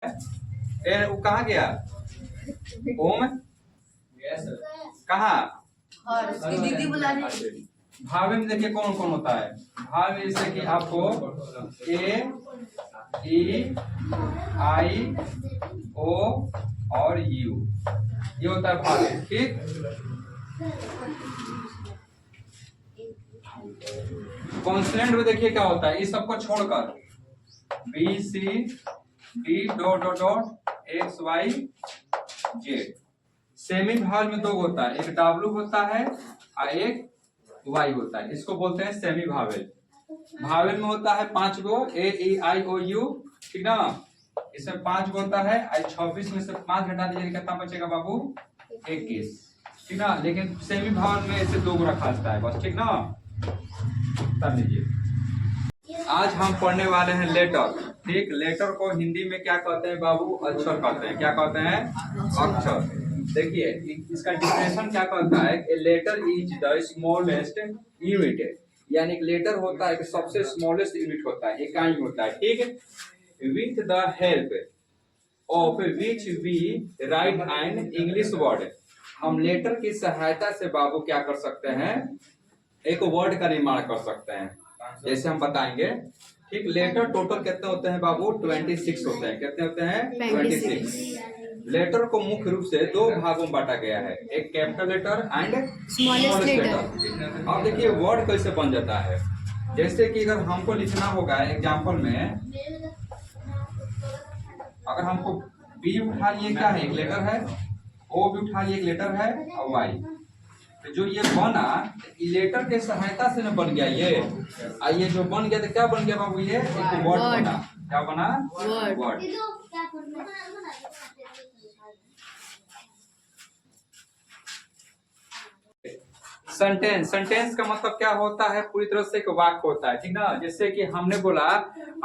वो कहाँ गया? ओम कहाँ? उसकी दीदी बुला रही है। भावे में देखिए कौन कौन होता है। भाव में जैसे कि आपको ए, ई, आई, ओ और यू, ये होता है भावे। ठीक, कॉन्सोनेंट में देखिए क्या होता है, इस सबको छोड़कर B C D dot dot dot X Y Z. Semi भावल में दो होता है, एक डब्ल्यू होता है और एक वाई होता है, इसको बोलते हैं सेमी भावेल। भावेल में होता है 5 गो, ए ई आई ओ यू, ठीक ना। इसमें 5 गो होता है, 26 में से 5 घटा दीजिए, कितना बचेगा बाबू? 21, ठीक ना। लेकिन सेमी भावेल में ऐसे 2 गो रखा जाता है बस, ठीक ना। कर लीजिए। आज हम पढ़ने वाले हैं लेटर। ठीक, लेटर को हिंदी में क्या कहते हैं बाबू? अक्षर कहते हैं। क्या कहते हैं? अक्षर। देखिए इसका डिफिनेशन क्या कहता है, a letter is the smallest unit, यानी एक लेटर होता है कि सबसे स्मॉलेस्ट यूनिट होता है, इकाई होता है। ठीक, with the help of which we write an English word. हम लेटर की सहायता से बाबू क्या कर सकते हैं? एक वर्ड का निर्माण कर सकते हैं, जैसे हम बताएंगे। ठीक, लेटर टोटल कितने होते हैं बाबू? 26 होते हैं। कितने होते हैं? 26। लेटर को मुख्य रूप से 2 भागों में बांटा गया है, एक capital letter and smallest letter. अब देखिए वर्ड कैसे बन जाता है, जैसे कि अगर हमको लिखना होगा एग्जाम्पल में, अगर हमको बी उठा लिए, क्या है? एक लेटर है, ओ भी उठा लिए, एक लेटर है, और वाई। तो जो ये बना लेटर के सहायता से न बन गया ये जो बन गया तो क्या बन गया बाबू? ये एक वर्ड बना। क्या बना? वर्ड। सेंटेंस, सेंटेंस का मतलब क्या होता है? पूरी तरह से एक वाक्य होता है, ठीक ना। जैसे कि हमने बोला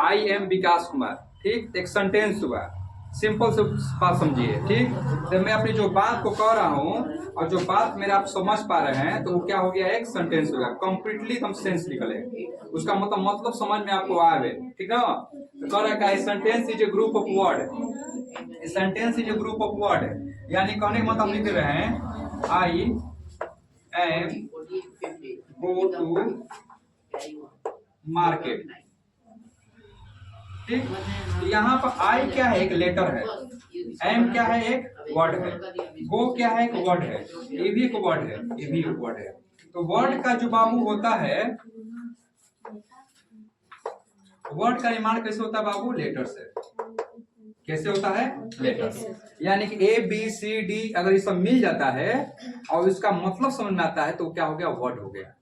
आई एम विकास कुमार, ठीक, एक सेंटेंस हुआ। सिंपल से बात समझिए। ठीक, तो मैं अपनी जो बात को कह रहा हूँ और जो बात मेरे आप समझ पा रहे हैं, तो वो क्या हो गया? एक सेंटेंस हो गया। कंप्लीटली हम सेंस निकले, उसका मतलब समझ में आपको आवे, ठीक ना। तो कह रहा है sentence is a group of word, sentence is a group of word, यानी कहने का मतलब लिख रहे हैं I am go to market. ठीक, यहाँ पर आई क्या है? एक लेटर है, एम क्या है? एक वर्ड है, गो क्या है? एक वर्ड है, ये भी एक वर्ड है, ये भी एक वर्ड है। तो वर्ड का जो बाबू होता है, वर्ड का निर्माण कैसे होता है बाबू? लेटर से। कैसे होता है? लेटर से। यानी कि ए बी सी डी अगर ये सब मिल जाता है और इसका मतलब समझ में आता है तो क्या हो गया? वर्ड हो गया।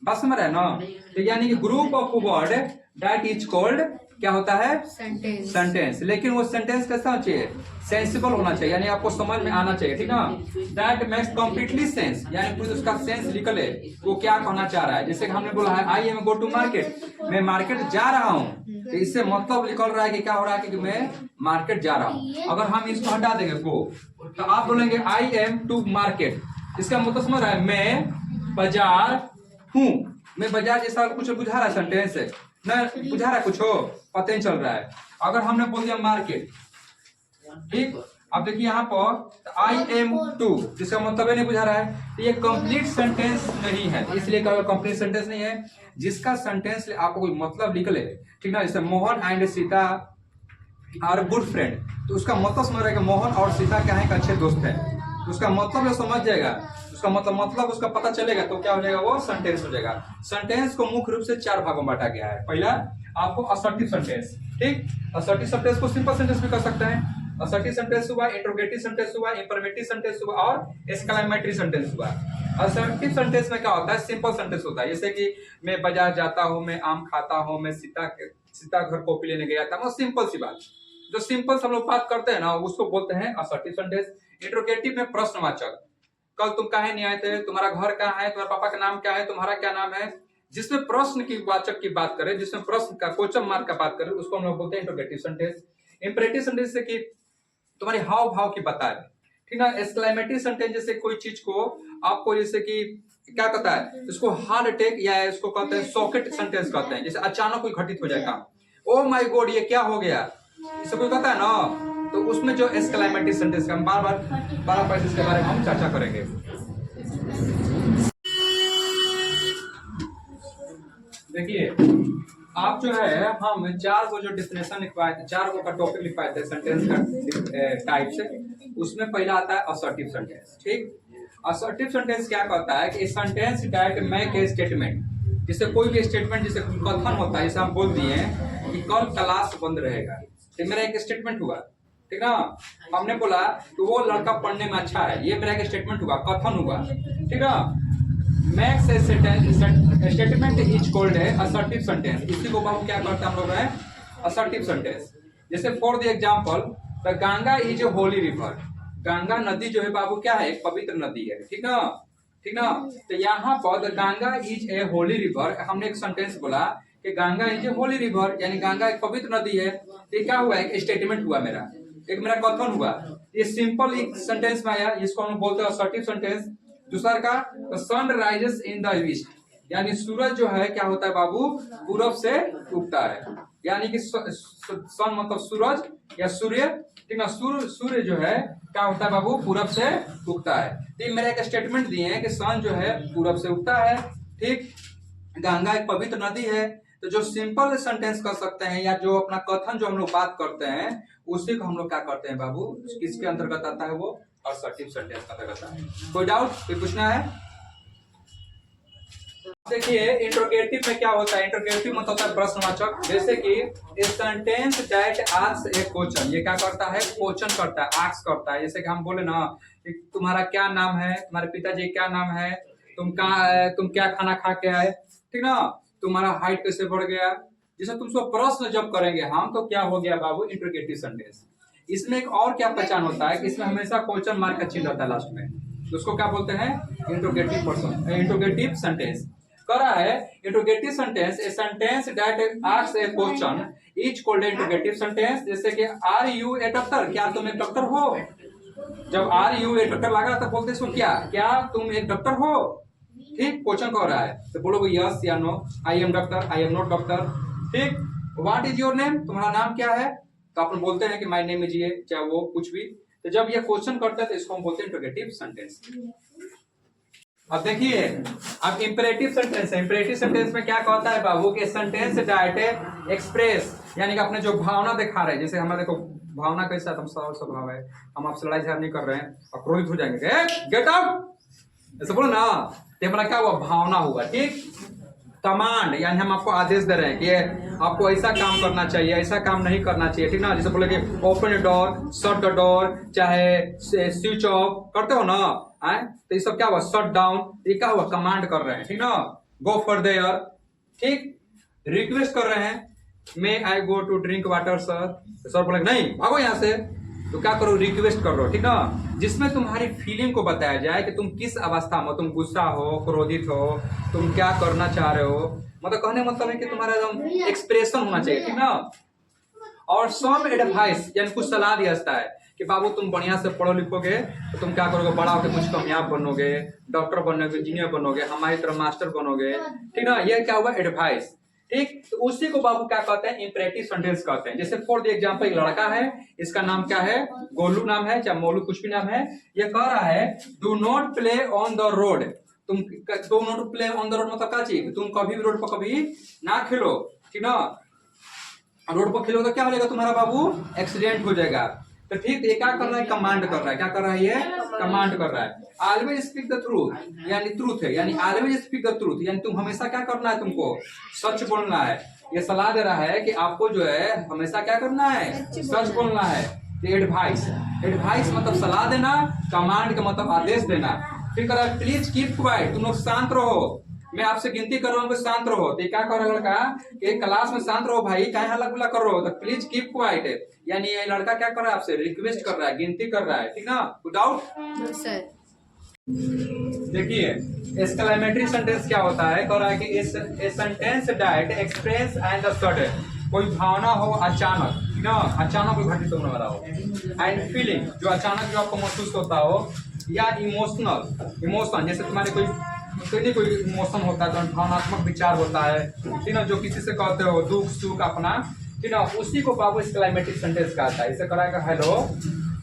बात समझ रहे हैं ना। तो यानी कि group of word that is called क्या होता है? सेंटेंस। सेंटेंस। लेकिन वो सेंटेंस कैसा होना चाहिए? सेंसिबल होना चाहिए, यानी आपको समझ में आना चाहिए, ठीक ना। दैट मेक्स कंप्लीटली सेंस, यानी पूरी उसका सेंस निकले, वो क्या कहना चाह रहा है। जैसे कि हमने बोला है I am go to market, मैं मार्केट जा रहा हूँ, तो इससे मतलब निकल रहा है कि क्या हो रहा है कि मैं मार्केट जा रहा हूँ। अगर हम इसको हटा देंगे गो, तो आप बोलेंगे आई एम टू मार्केट, इसका मतलब समझ रहा है मैं बाजार हूँ। मैं बाजार जैसा कुछ बुझा रहा है सेंटेंस है ना, बुझा रहा है कुछ हो, पता नहीं चल रहा है। अगर हमने बोल दिया मार्केट, ठीक, अब देखिए यहाँ पर आई एम टू, जिसका मतलब नहीं बुझा रहा है, तो ये कंप्लीट सेंटेंस नहीं है, इसलिए कंप्लीट सेंटेंस नहीं है। जिसका सेंटेंस आपको कोई मतलब निकले, ठीक ना, जैसे Mohan and Sita are good friend, तो उसका मतलब समझ रहा है कि मोहन और सीता क्या है? एक अच्छे दोस्त है। तो उसका मतलब जो समझ जाएगा, उसका मतलब उसका पता चलेगा, तो क्या हो जाएगा? वो सेंटेंस हो जाएगा। सेंटेंस को मुख्य रूप से 4 भागों में बांटा गया है। पहला आपको असर्टिव सेंटेंस, ठीक, असर्टिव सेंटेंस को सिंपल सेंटेंस भी कर सकते हैं। असर्टिव सेंटेंस हुआ, इंट्रोगेटिव सेंटेंस हुआ, इंफर्मेटिव सेंटेंस हुआ और एक्सक्लेमेटरी सेंटेंस हुआ। असर्टिव सेंटेंस में क्या होता है? सिंपल सेंटेंस होता है, जैसे कि मैं बाजार जाता हूँ, मैं आम खाता हूँ, मैं सीता घर कॉपी लेने गया था, वो सिंपल सी बात। जो सिंपल हम लोग बात करते हैं ना, उसको बोलते हैं असर्टिव सेंटेंस। इंट्रोगेटिव में प्रश्नवाचक, कल तुम काहे नहीं आए थे, तुम्हारा घर कहाँ है, तुम्हारे पापा का नाम क्या है, तुम्हारा क्या नाम है, जिसमें प्रश्न की वाचक की बात करें, जिसमें प्रश्न का क्वेश्चन मार्क का बात करें, उसको हम लोग बोलते हैं इंट्रोगेटिव सेंटेंस। इंपरेटिव सेंटेंस से कि तुम्हारे हाव भाव की बता रहे, ठीक ना। एक्सक्लेमेटरी सेंटेंस जैसे कोई चीज को आपको, जैसे कि क्या कहता है, इसको हार्ट अटैक या इसको कहते हैं सॉकेट सेंटेंस कहते हैं, जैसे अचानक कोई घटित हो जाए काम, ओ माय गॉड ये क्या हो गया, इसे कोई कहता है ना, तो उसमें जो एक्सक्लेमेटरी सेंटेंस का हम बार इसके बारे में हम चर्चा करेंगे। देखिए आप जो है हम 4 को जो डेफिनेशन लिखवाए थे, 4 को का टॉपिक लिखवाए थे सेंटेंस का टाइप से, उसमें पहला आता है असर्टिव सेंटेंस। ठीक, असर्टिव सेंटेंस क्या कहता है कि sentence that make a statement, जिससे कोई भी स्टेटमेंट जिसे कथन होता है, जैसे हम बोल दिए कि कल क्लास बंद रहेगा, तो मेरा एक स्टेटमेंट हुआ, ठीक ना। हमने बोला कि वो लड़का पढ़ने में अच्छा है, ये मेरा एक स्टेटमेंट हुआ, कथन हुआ, ठीक ना। मैक्स स्टेटमेंट इज कॉल्ड है असर्टिव सेंटेंस। इसी को हम क्या करते हैं हम लोग हैं असर्टिव सेंटेंस। जैसे for the example the Ganga is a Holi river, Ganga नदी जो है बाबू क्या है, एक पवित्र नदी है, ठीक ना, ठीक ना। तो यहाँ पर the Ganga is a Holi river, हमने एक सेंटेंस बोला कि Ganga is a Holi river, यानी गंगा एक पवित्र नदी है। तो क्या हुआ, एक स्टेटमेंट हुआ मेरा, एक मेरा कथन हुआ। ये सिंपल एक सेंटेंस में आया, इसको हम बोलते हैं असर्टिव सेंटेंस। दूसरा का sun rises in the east, यानी सूरज जो है क्या होता है बाबू, पूरब से उगता है, यानी कि सन मतलब सूरज या सूर्य, ठीक ना। सूर्य जो है क्या होता है बाबू, पूरब से उगता है। तो मेरा एक स्टेटमेंट दिए हैं कि सन जो है पूरब से उगता है, ठीक। गंगा एक पवित्र नदी है। तो जो सिंपल सेंटेंस कर सकते हैं या जो अपना कथन जो हम लोग बात करते हैं, उसी को हम लोग क्या करते हैं बाबू, किसके अंतर्गत आता है, वो असर्टिव सेंटेंस का अंतर्गत आता है। कोई डाउट, कोई पूछना है? देखिए इंट्रोगेटिव में क्या होता है, इंट्रोगेटिव मतलब होता है प्रश्नवाचक। जैसे कि a sentence that asks A question, ये क्या करता है, क्वेश्चन करता है, आस्क करता है। जैसे कि हम बोले ना कि तुम्हारा क्या नाम है, तुम्हारे पिताजी क्या नाम है, तुम क्या खाना खा के आए, ठीक ना, तुम्हारा हाइट कैसे बढ़ गया। जैसे तुमसे प्रश्न जब करेंगे हम, तो क्या हो गया बाबू, इंट्रोगेटिव सेंटेंस। इसमें एक और क्या पहचान होता है कि इसमें हमेशा क्वेश्चन मार्क का चिन्ह रहता है लास्ट में, तो उसको क्या बोलते हैं, इंट्रोगेटिव पर्सन, इंट्रोगेटिव सेंटेंस। करा है interrogative sentence, a sentence that asks A question is called interrogative sentence. जैसे कि आर यू ए डॉक्टर, क्या तुम एक डॉक्टर हो। जब आर यू ए डॉक्टर लगा तो बोलते इसको क्या तुम एक डॉक्टर हो, ठीक, क्वेश्चन कर रहा है तो बोलोगे यस या no, I am doctor, I am not doctor, ठीक। व्हाट इज योर नेम, तुम्हारा नाम क्या है, तो अपन बोलते हैं कि माय नेम इज ये, चाहे वो कुछ भी। तो जब ये क्वेश्चन करते हैं तो इसको हम बोलते हैं इंट्रोगेटिव सेंटेंस। अब देखिए अब इंपेरेटिव सेंटेंस है। इंपेरेटिव सेंटेंस में क्या कहता है बाबू कि सेंटेंस दैट एक्सप्रेस, यानी कि अपने जो भावना दिखा रहे हैं। जैसे हमारे देखो भावना कैसा, हम सरल स्वभाव है, हम आपसे लड़ाई झगड़ा नहीं कर रहे हैं और क्रोधित हो जाएंगे, गेट आउट ऐसे बोलो ना, तो हमारा क्या हुआ, भावना हुआ, ठीक। कमांड, यानी हम आपको आदेश दे रहे हैं कि आपको ऐसा काम करना चाहिए, ऐसा काम नहीं करना चाहिए, ठीक ना। जैसे बोले कि open the door, shut the door, चाहे स्विच ऑफ करते हो ना, तो ये सब क्या हुआ, शट डाउन, ये क्या हुआ, कमांड कर रहे हैं, ठीक ना। गो फॉर देयर, ठीक। रिक्वेस्ट कर रहे हैं, may I go to drink water sir, तो सर बोले नहीं भागो यहाँ से, तो क्या करो, रिक्वेस्ट कर लो, ठीक ना। जिसमें तुम्हारी फीलिंग को बताया जाए कि तुम किस अवस्था में, तुम गुस्सा हो, क्रोधित हो, तुम क्या करना चाह रहे हो, मतलब कहने मतलब है कि तुम्हारा एकदम एक्सप्रेशन होना चाहिए, ठीक ना। और सम एडवाइस, यानी कुछ सलाह दिया जाता है कि बाबू तुम बढ़िया से पढ़ो लिखोगे तो तुम क्या करोगे, बड़ा होकर कुछ कामयाब बनोगे, डॉक्टर बनोगे, इंजीनियर बनोगे, हमारी तरह मास्टर बनोगे, ठीक ना। ये क्या हुआ, एडवाइस, ठीक। तो उसी को बाबू क्या कहते हैं, इंपेरेटिव सेंटेंस कहते हैं। जैसे फॉर द एग्जांपल एक लड़का है, इसका नाम क्या है, गोलू नाम है, चाहे मोलू कुछ भी नाम है, ये कह रहा है do not play on the road, तुम do not play on the road मतलब क्या चाहिए, तुम कभी भी रोड पर कभी ना खेलो, ठीक ना। रोड पर खेलो तो क्या हो जाएगा तुम्हारा बाबू, एक्सीडेंट हो जाएगा। तो ठीक, ये क्या कर रहा है, कमांड कर रहा है, क्या कर रहा है, ये कमांड कर रहा है। ऑलवेज स्पीक द ट्रूथ, यानी ट्रूथ है, यानी ऑलवेज स्पीक द ट्रूथ, यानी तुम हमेशा क्या करना है, तुमको सच बोलना है। ये सलाह दे रहा है कि आपको जो है हमेशा क्या करना है, सच बोलना है। एडवाइस, एडवाइस मतलब सलाह देना, कमांड का मतलब आदेश देना। फिर कह रहा है प्लीज कीप क्वाइट, तुम लोग शांत रहो, मैं आपसे गिनती कर रहा हूँ शांत रहो। तो क्या कर रहा है लड़का कि क्लास में शांत रहो भाई, क्या हल्ला गुल्ला कर रहे हो, तो प्लीज कीप क्वाइट, यानी ये लड़का क्या कर रहा है, आपसे रिक्वेस्ट कर रहा है, गिनती कर रहा है, ठीक ना। विदाउट सर देखिए एक्सक्लेमेटरी सेंटेंस क्या होता है, कह रहा है कि a sentence that express and the sudden, कोई भावना हो अचानक, ठीक ना, अचानक कोई घटित होने वाला हो, एंड फीलिंग, जो अचानक जो आपको महसूस होता हो, या इमोशन, जैसे तुम्हारे कोई इमोशन होता है, तो भावनात्मक विचार होता है, ठीक ना, जो किसी से कहते हो दुख सुख अपना ठीक ना, उसी को बाबू एक्सक्लेमेटरी सेंटेंस कहता है। इसे कराएगा hello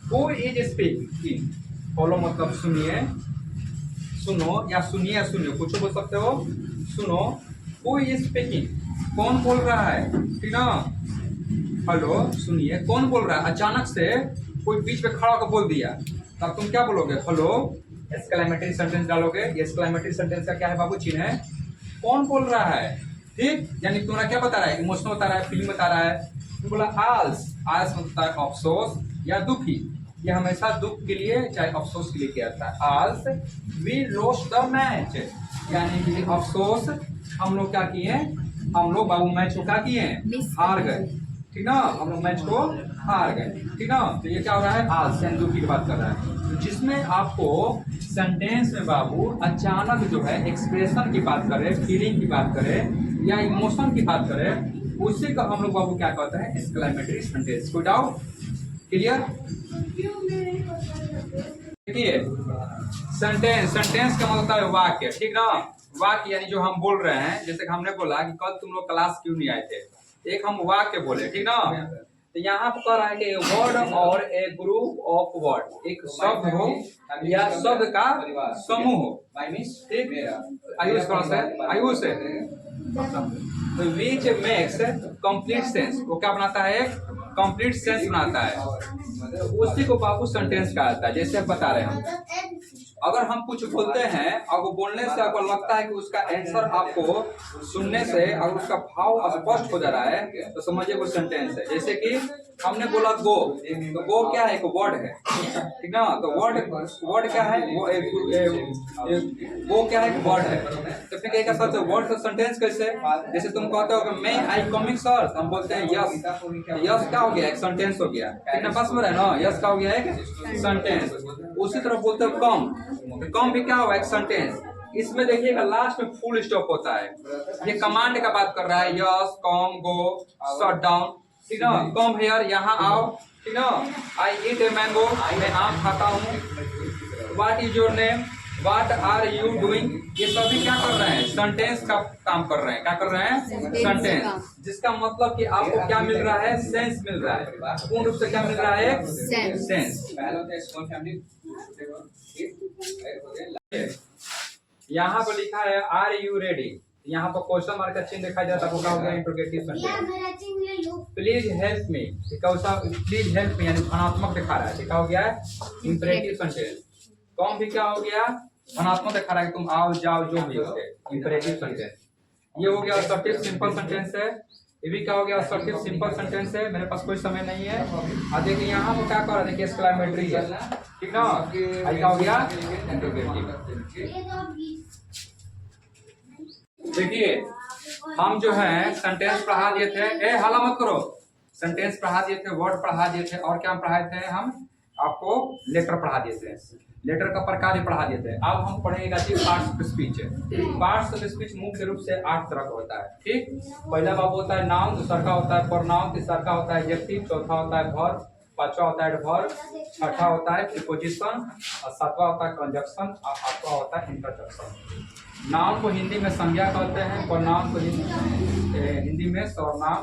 who is speaking, follow मतलब सुनिए, सुनो या सुनिए, सुनिए कुछ बोल सकते हो, सुनो, हु इज स्पीकिंग, कौन बोल रहा है, ठीक ना, हेलो सुनिए कौन बोल रहा है। अचानक से कोई बीच में खड़ा होकर बोल दिया, तब तुम क्या बोलोगे, हेलो, एक्सक्लेमेटरी सेंटेंस डालोगे। ये एक्सक्लेमेटरी सेंटेंस का क्या है बाबू, चिन्ह है, कौन बोल रहा है, ठीक, यानी तुम्हारा क्या बता रहा है, इमोशनल बता रहा है, फीलिंग बता रहा है। तुम बोला आल्स, आल्स मतलब है अफसोस या दुखी, ये हमेशा दुख के लिए चाहे अफसोस के लिए किया जाता है। आल्स वी लॉस्ट द मैच, यानी कि अफसोस हम लोग क्या किए, हम लोग बाबू मैच को क्या किए, हार गए, ठीक ना, हम लोग मैच को हार गए, ठीक ना। तो ये क्या हो रहा है, आल्स यानी दुखी की बात कर रहा है। तो जिसमें आपको सेंटेंस में बाबू अचानक जो है एक्सप्रेशन की बात करे, फीलिंग की बात करे या इमोशन की बात करे, उसी का हम लोग बाबू क्या कहते हैं, एक्सक्लेमेटरी सेंटेंस। कोई डाउट, क्लियर। देखिए सेंटेंस, सेंटेंस का मतलब है वाक्य, ठीक ना, वाक्य यानी जो हम बोल रहे हैं। जैसे कि हमने बोला कि कल तुम लोग क्लास क्यों नहीं आए थे, एक हम वाक्य बोले, ठीक ना। तो यहाँ पर कह रहा है कि वर्ड और ए ग्रुप ऑफ वर्ड, एक शब्द हो या शब्द का समूह हो, ठीक, आयुष है विच मेक्स कंप्लीट सेंस, वो क्या बनाता है, एक कंप्लीट सेंस बनाता है, उसी को बाबू सेंटेंस कहता है। जैसे बता रहे हैं, अगर हम कुछ बोलते हैं और वो बोलने से आपको लगता है कि उसका आंसर आपको सुनने से अगर उसका भाव स्पष्ट हो जा रहा है तो समझिए वो सेंटेंस है। जैसे कि हमने बोला गो, तो गो क्या है, एक वर्ड है, ठीक ना। तो वर्ड क्या है, वो गो क्या है, वर्ड है। तो फिर क्या सर वर्ड का सेंटेंस कैसे, जैसे तुम कहते हो कि मैं आई कमिंग सर, हम बोलते हैं यस, यस क्या हो गया, एक सेंटेंस हो गया, ठीक ना, बस में रहे ना, यस क्या हो गया, एक सेंटेंस। उसी तरह बोलते हो कम, तो कम भी क्या हुआ, एक सेंटेंस। इसमें देखिएगा लास्ट में फुल स्टॉप होता है, ये कमांड का बात कर रहा है, यस कम गो शट डाउन, ठीक ना, कम हियर यहाँ आओ, ठीक ना, आई ईट ए मैंगो, मैं आम खाता हूँ, what is your name, what are you doing, ये सभी क्या कर रहे हैं, सेंटेंस का काम कर रहे हैं, क्या कर रहे हैं, सेंटेंस, जिसका मतलब कि आपको क्या मिल रहा है, सेंस मिल रहा है, पूर्ण रूप से क्या मिल रहा है, सेंस। यहाँ पर लिखा है आर यू रेडी, यहाँ पर क्वेश्चन मार्क का चिन्ह दिखाई देता है, क्या हो गया, interrogative sentence. Please help me, please help me यानी धनात्मक दिखा रहा है, क्या हो गया है, इंपरेटिव सेंटेंस। कौन भी क्या हो गया, धनात्मक दिखा रहा है, तुम आओ जाओ जो भी हो, इंपरेटिव सेंटेंस। ये हो गया असर्टिव सिंपल सेंटेंस है, ये भी क्या हो गया, असर्टिव सिंपल सेंटेंस है। मेरे पास कोई समय नहीं है। अब देखिए यहाँ पर क्या कर रहा है, देखिए एक्सक्लेमेटरी है, ठीक ना, क्या हो गया, देखिए हम जो है सेंटेंस पढ़ा दिए थे, ए हाला मत करो, सेंटेंस पढ़ा दिए थे, वर्ड पढ़ा दिए थे, और क्या पढ़ाए थे, हम आपको लेटर पढ़ा दिए थे, लेटर का प्रकार पढ़ा दिए थे। अब हम पढ़ेगा जी parts of speech. Parts of speech मुख्य रूप से 8 तरह का होता है, ठीक। पहला बाबू होता है नाउन, दूसरा का होता है प्रोनाउन, तीसरा का होता है एडजेक्टिव, चौथा होता है वर्ब, पांचवा होता है एडवर्ब, छठा होता है प्रीपोजिशन, और सातवां होता है कंजक्शन, और आठवां होता है इंटरजेक्शन। नाउन को हिंदी में संज्ञा कहते हैं, प्रोनाउन को हिंदी में सर्वनाम,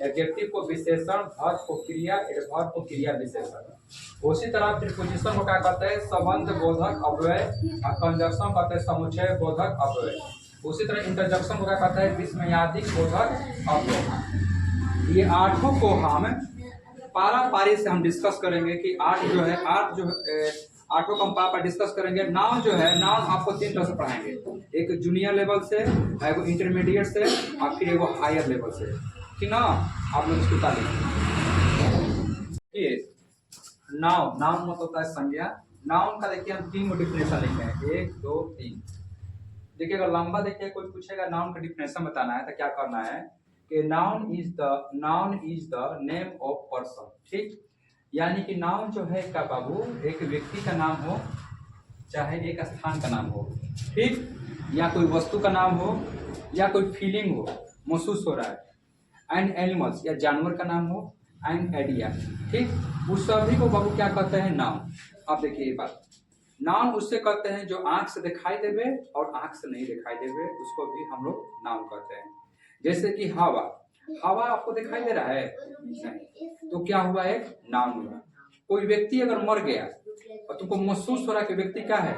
एडजेक्टिव को विशेषण, वर्ब को क्रिया, एडवर्ब को क्रिया विशेषण। उसी तरह प्रीपोजिशन को क्या कहते हैं, संबंध बोधक अव्यय, और कंजक्शन कहते हैं समुच्चय बोधक अव्यय। उसी तरह इंटरजेक्शन को क्या कहते हैं, विस्मयादिक बोधक अव्यय। ये आठों को हम पारा-पारी से हम डिस्कस करेंगे कि आठों को हम पारा डिस्कस करेंगे। नाउन जो है, नाउन आपको 3 तरह से पढ़ाएंगे, एक जूनियर लेवल से, एक इंटरमीडिएट से, और फिर एक हायर लेवल से, ठीक ना। आप लोग इसको तालीम नाउन, नाउन मतलब होता है संज्ञा। नाउन का देखिए हम 3 डिफिनेशन लिखे हैं, 1 2 3। देखिए अगर लंबा देखिए कोई पूछेगा नाउन का डिफिनेशन बताना है तो क्या करना है कि noun is the name of person, ठीक। यानी कि नाउन जो है का बाबू एक व्यक्ति का नाम हो, चाहे एक स्थान का नाम हो, ठीक, या कोई वस्तु का नाम हो, या कोई फीलिंग हो, महसूस हो रहा है। एंड एनिमल्स या जानवर का नाम हो, एंड आइडिया, ठीक, उस सभी को बाबू क्या कहते हैं, नाउन। अब देखिए ये बात, नाउन उससे कहते हैं जो आंख से दिखाई देवे और आंख से नहीं दिखाई देवे, उसको भी हम लोग नाउन कहते हैं। जैसे कि हवा, हवा आपको दिखाई दे रहा है? नहीं। तो क्या हुआ? एक नाउन हुआ। कोई व्यक्ति अगर मर गया और तुमको महसूस हो रहा है कि व्यक्ति क्या है?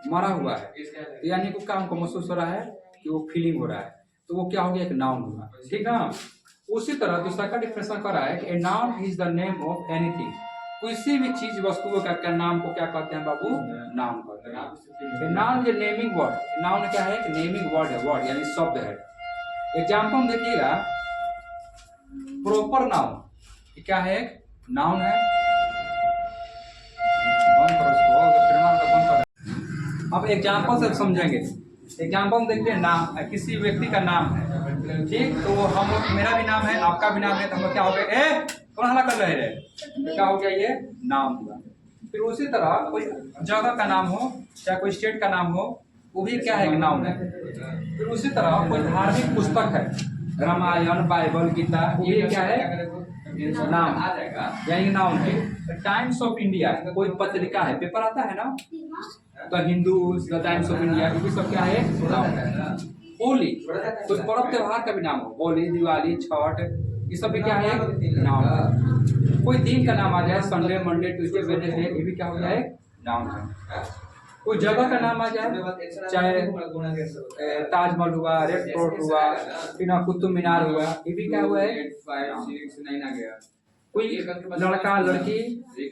मरा हुआ है, तो यानी कि क्या हमको महसूस हो रहा है कि वो फीलिंग हो रहा है, तो वो क्या हो गया? एक नाउन हुआ। ठीक है। उसी तरह दूसरा का डिफिनेशन कर रहा है कि a noun is the name of anything. किसी भी चीज वस्तुओं का नाम को क्या कहते हैं बाबू? नाम कहते हैं। Noun is naming word. Noun क्या है? एक नेमिंग वर्ड है, वर्ड यानी शब्द है। एग्जाम्पल देखिएगा, प्रॉपर नाउन क्या है? एक नाउन है। बंद करो इसको, बंद करो। अब एग्जाम्पल से समझेंगे। एग्जाम्पल देखिए, नाम किसी व्यक्ति का नाम है, ठीक? तो हम मेरा भी नाम है, आपका भी नाम है, तो हम क्या हो गए? ए कौन हल्ला कर रहे हैं? क्या हो गया? ये नाम हुआ। फिर उसी तरह कोई जगह का नाम हो, चाहे कोई स्टेट का नाम हो, वो भी क्या है? एक नाउन है। फिर उसी तरह कोई धार्मिक पुस्तक है, रामायण, बाइबल, गीता, ये क्या है? नाम यानी नाउन है। टाइम्स ऑफ इंडिया कोई पत्रिका है, पेपर आता है ना, तो Hindu, the times of India, ये सब क्या है? नाउन है। होली कोई पर्व त्योहार का भी नाम हो, होली, दिवाली, छठ, ये सब भी क्या है? नाउन है। कोई दिन का नाम आ जाए, संडे, मंडे, ट्यूसडे, वेडनेसडे, ये भी क्या हो जाए? नाउन है। कोई जगह का नाम आ जाए, चाहे ताजमहल हुआ, रेड फोर्ट हुआ, फिर कुतुब मीनार हुआ, ये भी क्या हुआ है? कोई लड़का, लड़की,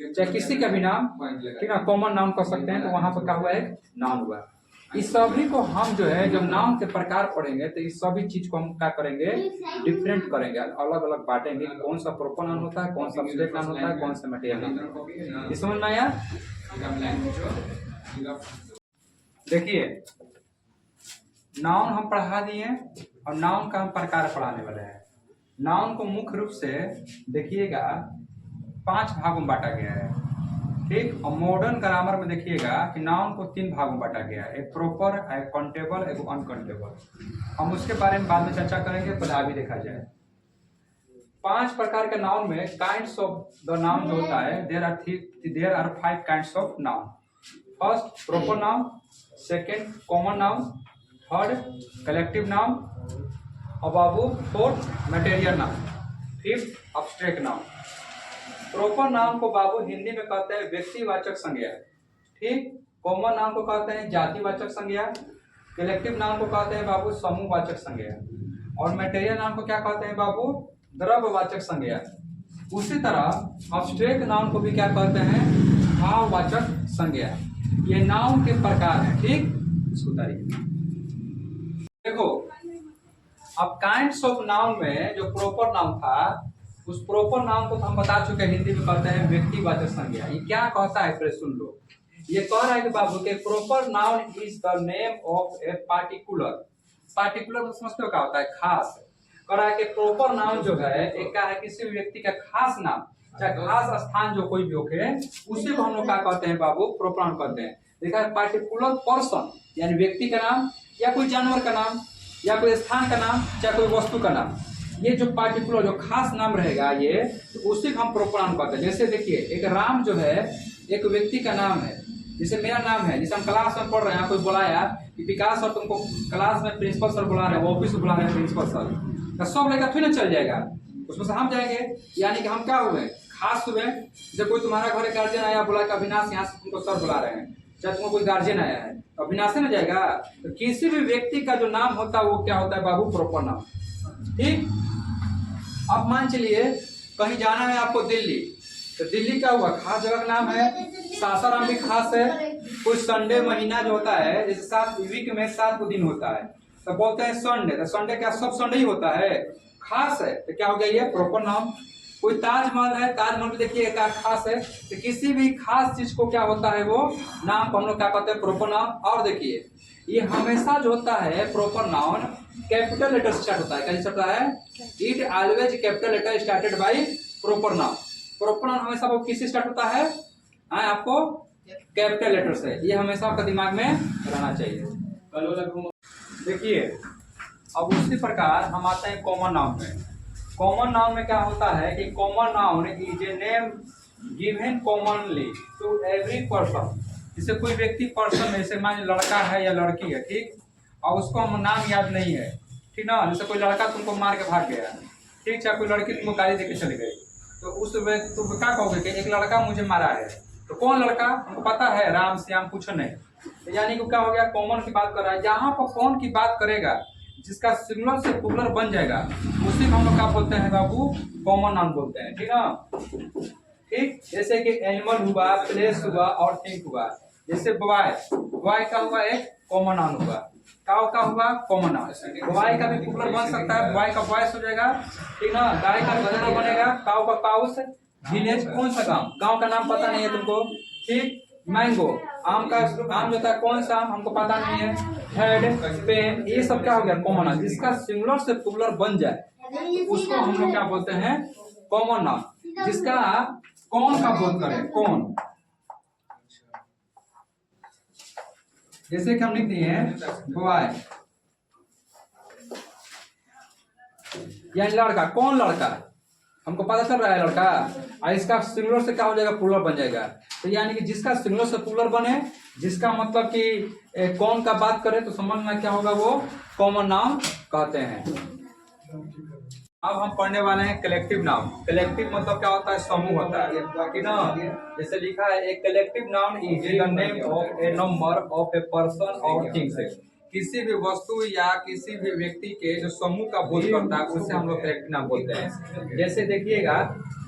चाहे किसी का भी नाम, ठीक है, कॉमन नाउन कर सकते हैं, तो वहां पर क्या हुआ? एक नाउन हुआ। इस सभी को हम जो है, जब नाउन के प्रकार पढ़ेंगे, तो इस सभी चीज को हम क्या करेंगे? डिफरेंट करेंगे, अलग अलग बांटेंगे। कौन सा प्रॉपर नाउन होता है, कौन सा सब्जेक्ट नाउन होता है, कौन सा मटेरियल नाउन। ये समझ में आया? देखिए, नाउन हम पढ़ा दिए और नाउन का हम प्रकार पढ़ाने वाले हैं। नाउन को मुख्य रूप से देखिएगा 5 भागों में बांटा गया है, ठीक? और मॉडर्न ग्रामर में देखिएगा कि नाउन को 3 भागों में बांटा गया है, एक प्रॉपर, एक काउंटेबल, एक अनकाउंटेबल। हम उसके बारे में बाद में चर्चा करेंगे, पहले अभी देखा जाए। 5 प्रकार के नाउन में काइंड्स ऑफ द नाउन जो होता है, there are 5 kinds of noun. First proper noun, second common noun, third collective noun, और बाबू fourth material noun, fifth abstract noun. Proper noun को बाबू हिंदी में कहते हैं व्यक्तिवाचक संज्ञा, ठीक? कॉमन नाउन को कहते हैं जातिवाचक संज्ञा, कलेक्टिव नाउन को कहते हैं बाबू समूहवाचक संज्ञा, और मटेरियल नाउन को क्या कहते हैं बाबू? द्रव्यवाचक संज्ञा। उसी तरह अब्स्ट्रैक्ट नाउन को भी क्या कहते हैं? भाववाचक संज्ञा। ये नाउन के प्रकार हैं, ठीक? इसको तारीफ देखो। अब काइंड्स ऑफ नाउन में जो प्रॉपर नाउन था, उस प्रॉपर नाउन को तो हम बता चुके हैं, हिंदी में कहते हैं व्यक्तिवाचक संज्ञा। ये क्या कहता है? फिर सुन लो। ये कह रहा है कि बाबू के proper noun is the name of a particular. Particular समझते हो क्या होता है? खास। कह रहा है कि प्रॉपर नाउन जो है एक क्या है? किसी भी व्यक्ति का खास नाम, चाहे खास स्थान जो कोई भी हो, उसी को हम लोग क्या कहते हैं बाबू? प्रॉपर नाउन कहते हैं। देखा है, पार्टिकुलर पर्सन यानी व्यक्ति का नाम, या कोई जानवर का नाम, या कोई स्थान का नाम, चाहे कोई वस्तु का नाम, ये जो पार्टिकुलर जो खास नाम रहेगा, ये तो उसी को हम प्रॉपर नाउन कहते हैं। जैसे देखिए, एक राम जो है एक व्यक्ति का नाम है, जैसे मेरा नाम है, जैसे हम क्लास में पढ़ रहे हैं, कोई बुलाया कि विकास सर तुमको क्लास में प्रिंसिपल सर बुला रहे हैं, ऑफिस में बुला रहे हैं प्रिंसिपल सर, तो सब लड़का फिर ना चल जाएगा, उसमें से हम जाएंगे, यानी कि हम क्या हुए? खास हुए। जब कोई तुम्हारा घर गार्जियन आया, बोला कि अविनाश यहाँ से तुमको सर बुला रहे हैं, चाहे तुमको कोई गार्जियन आया है, तो अविनाश ना जाएगा। तो किसी भी व्यक्ति का जो नाम होता है वो क्या होता है बाबू? प्रॉपर नाम, ठीक? अब मान चलिए कहीं जाना है आपको दिल्ली, तो दिल्ली क्या हुआ? खास जगह का नाम है। सासाराम भी खास है। कोई संडे महीना जो होता है, जैसे 7 वीक में 7 को दिन होता है, तो बोलते हैं संडे। तो संडे क्या सब संडे ही होता है? खास है, तो क्या हो गया? ये प्रॉपर नाम। कोई ताजमहल है, ताजमहल भी देखिए क्या खास है। तो किसी भी खास चीज को क्या होता है? वो नाम को हम लोग क्या कहते हैं? प्रॉपर नाम। और देखिए, ये हमेशा जो होता है प्रॉपर नाउन कैपिटल लेटर से स्टार्ट होता है। कैसे होता है? It always capital letter started by proper noun. Proper noun हमेशा वो किससे स्टार्ट होता है? आपको कैपिटल लेटर से। ये हमेशा आपका दिमाग में रहना चाहिए। देखिए, अब उसी प्रकार हम आते हैं कॉमन नाउन में। कॉमन नाउन में क्या होता है कि common noun is a name given commonly to every person. जैसे कोई व्यक्ति पर्सन, जैसे मान लड़का है या लड़की है, ठीक, और उसको हम नाम याद नहीं है, ठीक ना? जैसे कोई लड़का तुमको मार के भाग गया, ठीक है, कोई लड़की तुमको गाली देके चली गई, तो उस समय तुम क्या कहोगे कि एक लड़का मुझे मारा है, तो कौन लड़का हमको पता है, राम श्याम कुछ नहीं, तो यानी कि क्या हो गया, कॉमन की बात कर रहा है। यहाँ पर कौन की बात करेगा जिसका सिंगुलर से प्लूरल बन जाएगा, उसी को हम लोग क्या बोलते हैं बाबू, कॉमन नाउन बोलते हैं। ठीक है, ठीक, जैसे कि एनिमल हुआ, प्लेस हुआ और थिंग हुआ। जैसे बॉय, बॉय का हुआ एक कॉमन नाउन हुआ, काउ का हुआ कॉमन नाउन। बॉय का भी प्लूरल बन सकता है, बॉय का बॉयस हो जाएगा, ठीक ना। गाय का प्लूरल बनेगा, काउ का काउस। विलेज कौन सा गांव का नाम पता नहीं है तुमको, ठीक। मैंगो, आम का आम जो था कौन सा आम हमको पता नहीं है। हेड, पेन, ये सब क्या हो गया कॉमन नाउन। जिसका सिंगुलर से प्लूरल बन जाए उसको हम लोग क्या बोलते हैं, कॉमन नाउन। जिसका कौन का बोध करें, कौन, जैसे कि हम लिख दिए हैं बॉय, यानी लड़का, कौन लड़का हमको पता चल रहा है लड़का, और इसका सिंगुलर से क्या हो जाएगा, प्लूरल बन जाएगा। तो यानी कि जिसका सिंगुलर से प्लूरल बने, जिसका मतलब कि कौन का बात करें, तो समझना क्या होगा, वो कॉमन नाउन कहते हैं। अब हम पढ़ने वाले हैं कलेक्टिव नाउन। कलेक्टिव मतलब क्या होता है, समूह होता है, ठीक ना। जैसे लिखा है, a collective noun is the name of A number of a person और थिंग्स। किसी भी वस्तु या किसी भी व्यक्ति के जो समूह का बोध करता है उसे हम लोग कलेक्टिव नाउन बोलते हैं। जैसे देखिएगा,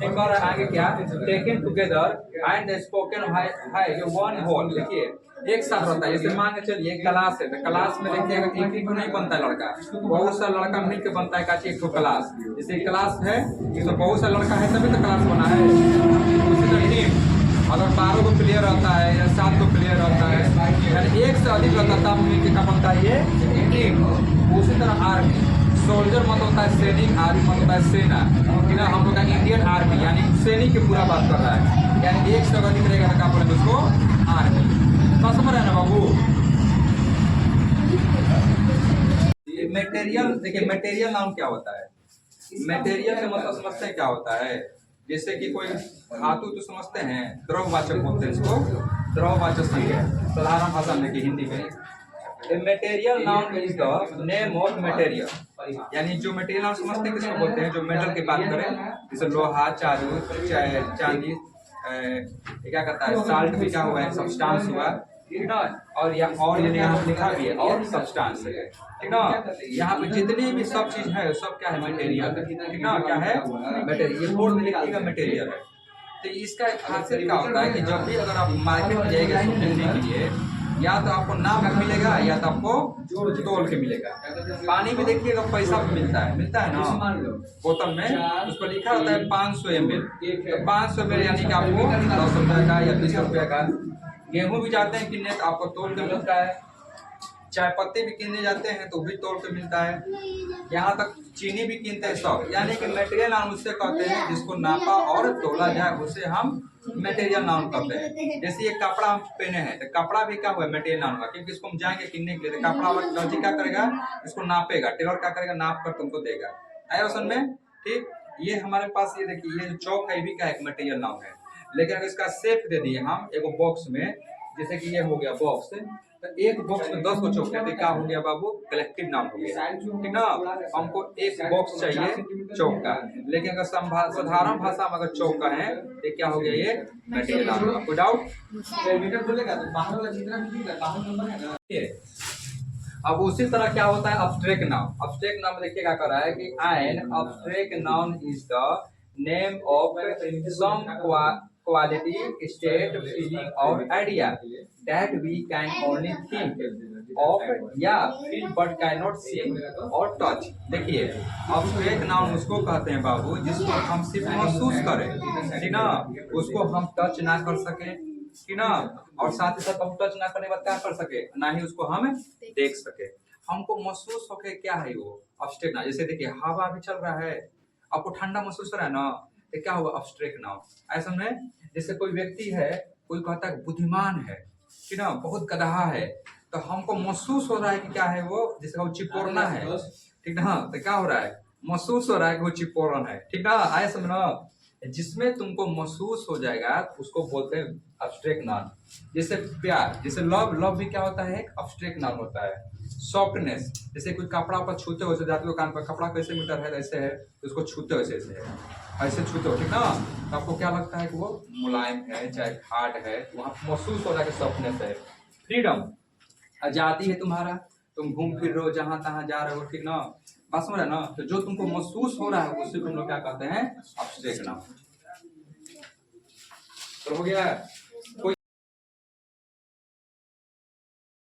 एक और आगे क्या, टेकन टुगेदर एंड स्पोकन है जो वन होल, देखिए एक साथ रहता है। जैसे मान के चलिए क्लास है, तो क्लास में देखिएगा एक ही को नहीं बनता है लड़का, बहुत सा लड़का मिलकर बनता है एक तो क्लास। जैसे क्लास है तो बहुत सा लड़का है तभी तो क्लास बना है। उसी तरह टीम, अगर 12 को प्लेयर रहता है या 7 को प्लेयर रहता है, यानी एक से अधिक रहता है तब मिलकर क्या बनता है, ये टीम। उसी तरह आर्मी, सोल्जर मत होता है सैनिक, आर्मी मत होता है सेना, ठीक है। हम लोग का इंडियन आर्मी यानी सैनिक की पूरा बात कर रहा है, यानी एक से अधिक रहेगा तो क्या बोलेंगे उसको, आर्मी। समझ रहे ना बाबू। मटेरियल, देखिए मटेरियल नाउन क्या होता है, मटेरियल का मतलब समझते हैं क्या होता है। जैसे कि कोई धातु तो समझते हैं, द्रववाचक बोलते हैं इसको, द्रववाचक संज्ञा साधारण भाषा में, हिंदी में। Material noun is the name of material, यानी जो मटेरियल नाउन समझते हैं किसको बोलते हैं, जो मेटल की बात करें, जैसे लोहा, चालू, चांदी, क्या कहता है, साल्ट भी क्या हुआ है, सब्सटेंस हुआ, ठीक ना। और यहाँ लिखा भी है और सब्सटेंस है, ठीक ना। यहाँ पे जितनी भी सब चीज है सब क्या है, मटेरियल, ठीक ना। क्या है, मटेरियल, ये बोर्ड में लिखिएगा मटेरियल है। तो इसका एक खासियत क्या होता है कि जब भी अगर आप मार्केट में जाइएगा इसको मिलने के लिए, या तो आपको नाप में मिलेगा या तो आपको तोल के मिलेगा। पानी में देखिएगा पैसा भी मिलता है ना, बोतल में उस पर लिखा होता है 500 ml, तो 500 ml यानी कि आपको 10 रुपये का या 20 रुपये का। गेहूं भी जाते हैं किनने तो आपको तोल के मिलता है, चाय पत्ती भी किनने जाते हैं तो भी तोल के मिलता है, यहाँ तक चीनी भी कीनते हैं सब। यानी कि मटेरियल नाउन उससे कहते हैं जिसको नापा और तोला जाए, उसे हम मटेरियल नाउन कहते हैं। जैसे ये कपड़ा हम पहने हैं तो कपड़ा भी क्या हुआ, मटेरियल नाउन हुआ, क्योंकि इसको हम जाएंगे किनने के लिए, तो कपड़ा वाला दर्जी क्या करेगा, इसको नापेगा, टेलर क्या करेगा, नाप कर तुमको देगा। आया समझ में, ठीक। ये हमारे पास ये देखिए, ये जो चौक है भी क्या एक मटेरियल नाउन है। लेकिन अगर इसका शेप दे दिए हम एक बॉक्स में, जैसे कि ये हो गया बॉक्स, तो एक बॉक्स में 10 को चौक है, क्या हो गया बाबू, कलेक्टिव नाउन हो गया, ठीक ना। हमको एक बॉक्स चाहिए चौक का, लेकिन अगर साधारण भाषा में अगर चौक का है तो क्या हो गया, ये मटेरियल नाउन। कोई डाउट? अब उसी तरह क्या होता है अब्स्ट्रैक्ट नाउन। अब्स्ट्रैक्ट नाउन देखिए क्या कर रहा है कि an abstract noun is the name of some quality, state, feeling or idea that we can only think of या feel but cannot see or touch। देखिए अब्स्ट्रैक्ट नाउन उसको कहते हैं बाबू जिसको हम सिर्फ महसूस करें, ठीक ना, उसको हम टच ना कर सके, ठीक ना, और साथ ही साथ हम टच ना करने के बाद क्या कर सके, ना ही उसको हम देख सके, हमको महसूस होके क्या है वो अब्स्ट्रैक्ट नाउन। जैसे देखिए हवा भी चल रहा है, आपको ठंडा महसूस हो रहा है ना, तो क्या हुआ अब्स्ट्रैक्ट नाउन। ऐसा में जैसे कोई व्यक्ति है, कोई कहता है बुद्धिमान है, ठीक ना, बहुत गधा है, तो हमको महसूस हो रहा है कि क्या है वो, जैसे वो चिपोरना है, ठीक ना, तो क्या हो रहा है, महसूस हो रहा है कि वो चिपोरन है, ठीक ना। आए समझना, जिसमें तुमको महसूस हो जाएगा उसको बोलते हैं अब्स्ट्रैक्ट नाउन। जैसे प्यार, जैसे लव, लव भी क्या होता है, एक अब्स्ट्रैक्ट नाउन होता है। सॉफ्टनेस, जैसे कोई कपड़ा पर छूते हो, जाते हो दुकान पर, कपड़ा कैसे मीटर है, ऐसे है, तो उसको छूते हो ऐसे है, ऐसे छूते हो, ठीक ना, तो आपको क्या लगता है कि वो मुलायम है चाहे हार्ड है, वहाँ महसूस हो रहा है कि सॉफ्टनेस है। फ्रीडम, आजादी है तुम्हारा, तुम घूम फिर रहे हो जहां तहां जा रहे हो, ठीक ना, बात समझ रहे ना, तो जो तुमको महसूस हो रहा है उसी को हम लोग क्या कहते हैं, एब्स्ट्रैक्ट नाम। तो हो गया।